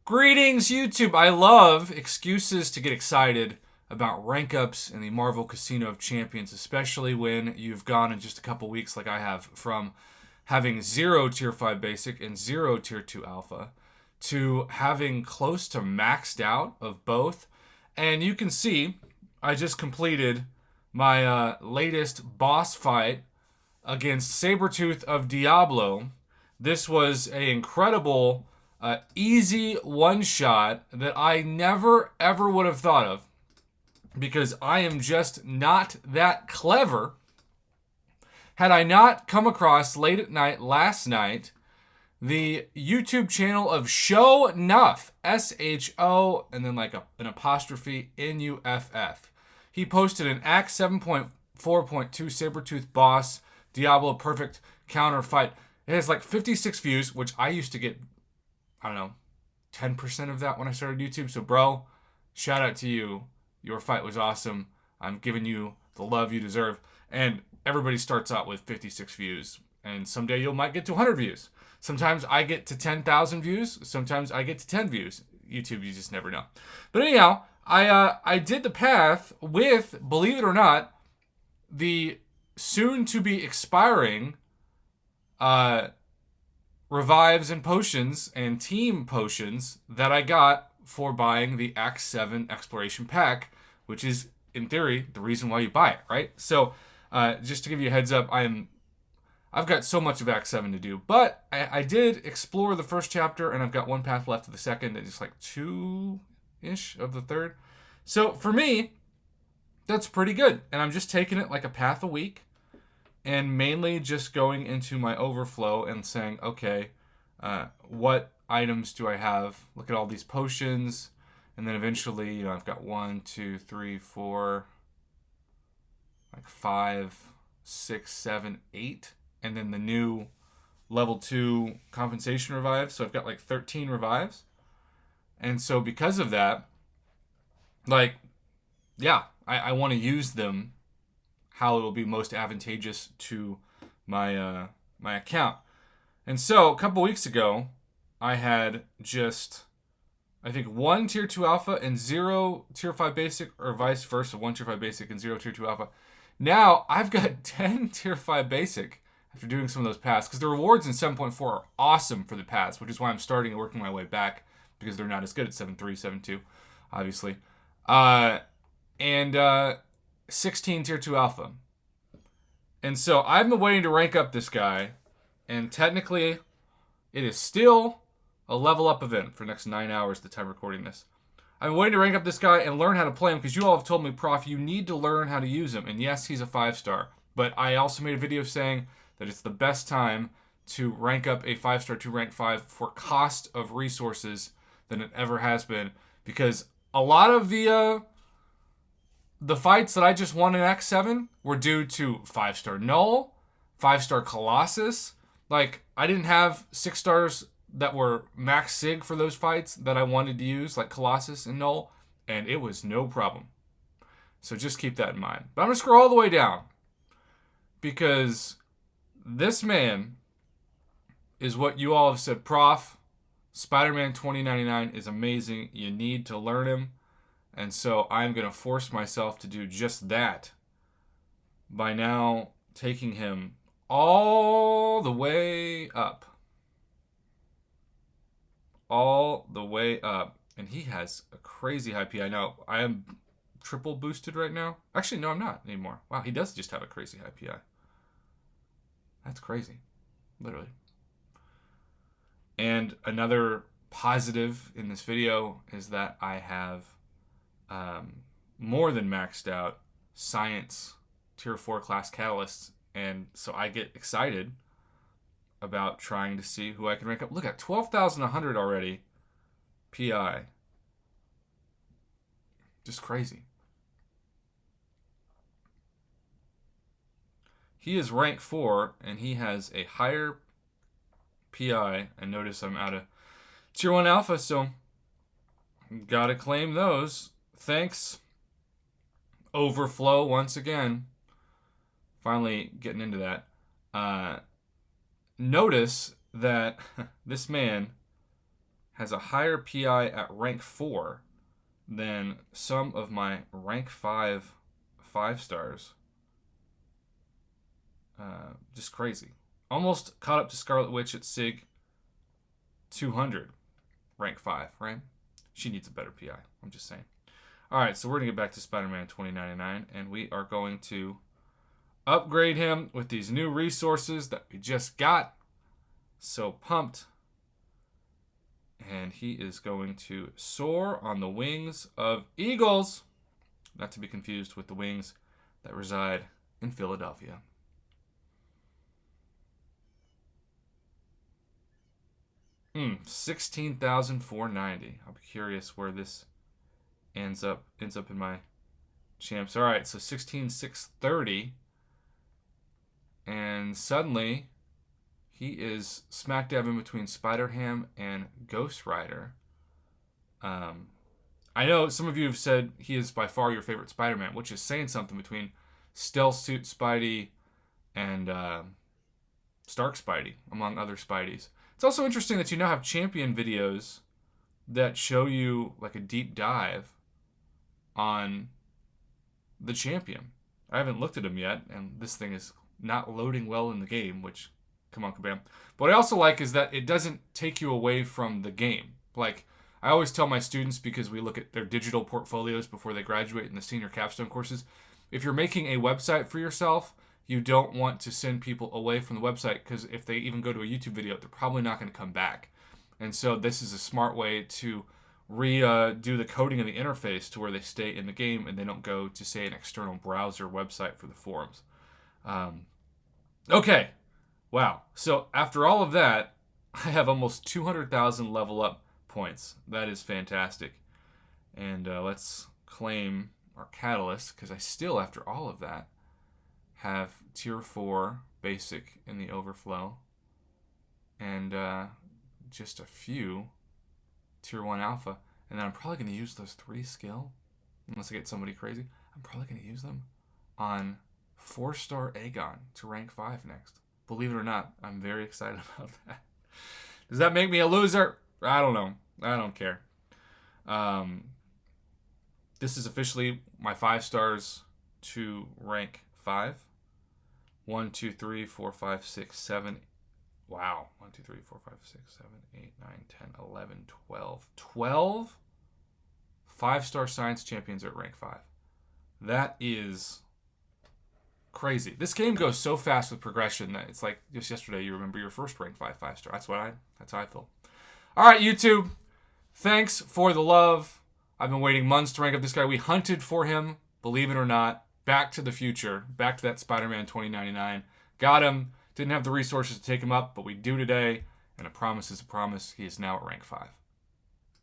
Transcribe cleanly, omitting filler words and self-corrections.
Greetings, YouTube. I love excuses to get excited about rank ups in the Marvel Casino of Champions, especially when you've gone in just a couple weeks, like I have, from having 0 Tier 5 Basic and 0 Tier 2 Alpha to having close to maxed out of both. And you can see I just completed my latest boss fight against Sabretooth of Diablo. This was an incredible, easy one-shot that I never, ever would have thought of because I am just not that clever. Had I not come across late at night last night the YouTube channel of Show Nuff, S-H-O, and then like an apostrophe, N-U-F-F. He posted an Act 7.4.2 Sabretooth boss Diablo perfect counter fight. It has like 56 views, which I used to get, I don't know, 10% of that when I started YouTube. So, bro, shout out to you. Your fight was awesome. I'm giving you the love you deserve. And everybody starts out with 56 views. And someday you might get to 100 views. Sometimes I get to 10,000 views. Sometimes I get to 10 views. YouTube, you just never know. But anyhow, I did the path with, believe it or not, the soon to be expiring revives and potions and team potions that I got for buying the Act 7 Exploration Pack, which is, in theory, the reason why you buy it, right? So, just to give you a heads up, I've got so much of Act 7 to do, but I did explore the first chapter, and I've got one path left of the second, and just like 2-ish of the third. So, for me, that's pretty good, and I'm just taking it like a path a week, and mainly just going into my overflow and saying, okay, what items do I have? Look at all these potions. And then eventually, I've got 1, 2, 3, 4, like 5, 6, 7, 8. And then the new level 2 compensation revive. So I've got like 13 revives. And so because of that, like, yeah, I want to use them how it will be most advantageous to my my account. And so a couple weeks ago, I had just, I think, 1 Tier 2 Alpha and 0 Tier 5 Basic, or vice versa, 1 Tier 5 Basic and 0 Tier 2 Alpha. Now, I've got 10 Tier 5 Basic after doing some of those paths, because the rewards in 7.4 are awesome for the paths, which is why I'm starting and working my way back, because they're not as good at 7.3, 7.2, obviously. And 16 Tier 2 Alpha. And so I've been waiting to rank up this guy, and technically it is still a level up event for the next 9 hours the time recording this. I'm waiting to rank up this guy and learn how to play him, because you all have told me, Prof, you need to learn how to use him. And yes, he's a 5-star, but I also made a video saying that it's the best time to rank up a 5-star to rank 5 for cost of resources than it ever has been, because a lot of the fights that I just won in Act 7 were due to 5-star Null, 5-star Colossus. Like, I didn't have 6 stars that were max sig for those fights that I wanted to use, like Colossus and Null, and it was no problem. So just keep that in mind. But I'm going to scroll all the way down, because this man is what you all have said, Prof, Spider-Man 2099 is amazing. You need to learn him. And so I'm going to force myself to do just that by now taking him all the way up. All the way up. And he has a crazy high PI. Now, I am triple boosted right now. Actually, no, I'm not anymore. Wow, he does just have a crazy high PI. That's crazy. Literally. And another positive in this video is that I have more than maxed out science tier 4 class catalysts, and so I get excited about trying to see who I can rank up. Look at 12,100 already PI. Just crazy. He is rank 4 and he has a higher PI, and notice I'm out of tier 1 alpha, so gotta claim those. Thanks, Overflow, once again. Finally getting into that. Notice that this man has a higher PI at rank 4 than some of my rank 5 5-stars. Just crazy. Almost caught up to Scarlet Witch at SIG 200, rank 5, right? She needs a better PI. I'm just saying. All right, so we're going to get back to Spider-Man 2099, and we are going to upgrade him with these new resources that we just got. So pumped. And he is going to soar on the wings of eagles, not to be confused with the wings that reside in Philadelphia. Hmm, 16,490. I'll be curious where this ends up in my champs. All right, so 16,630. And suddenly, he is smack dab in between Spider-Ham and Ghost Rider. I know some of you have said he is by far your favorite Spider-Man, which is saying something between Stealth Suit Spidey and Stark Spidey, among other Spideys. It's also interesting that you now have champion videos that show you like a deep dive on the champion. I haven't looked at him yet, and this thing is not loading well in the game, which, come on, Kabam. But what I also like is that it doesn't take you away from the game. Like, I always tell my students, because we look at their digital portfolios before they graduate in the senior capstone courses, if you're making a website for yourself, you don't want to send people away from the website, because if they even go to a YouTube video, they're probably not going to come back. And so this is a smart way to do the coding of the interface to where they stay in the game and they don't go to, say, an external browser website for the forums. Okay. Wow. So after all of that, I have almost 200,000 level up points. That is fantastic. And let's claim our catalyst, because I still, after all of that, have tier 4 basic in the overflow. And just a few tier 1 alpha. And then I'm probably going to use those 3 skill, unless I get somebody crazy. I'm probably going to use them on 4-star Aegon to rank 5 next. Believe it or not, I'm very excited about that. Does that make me a loser? I don't know. I don't care. This is officially my 5 stars to rank 5. 1, 2, 3, 4, 5, 6, 7. Wow. 1, 2, 3, 4, 5, 6, 7, 8, 9, 10, 11, 12. 12 5-star science champions at rank 5. That is crazy. This game goes so fast with progression that it's like just yesterday you remember your first rank 5 5-star. That's how I feel. All right, YouTube. Thanks for the love. I've been waiting months to rank up this guy. We hunted for him, believe it or not. Back to the future. Back to that Spider-Man 2099. Got him. Didn't have the resources to take him up, but we do today. And a promise is a promise. He is now at rank 5.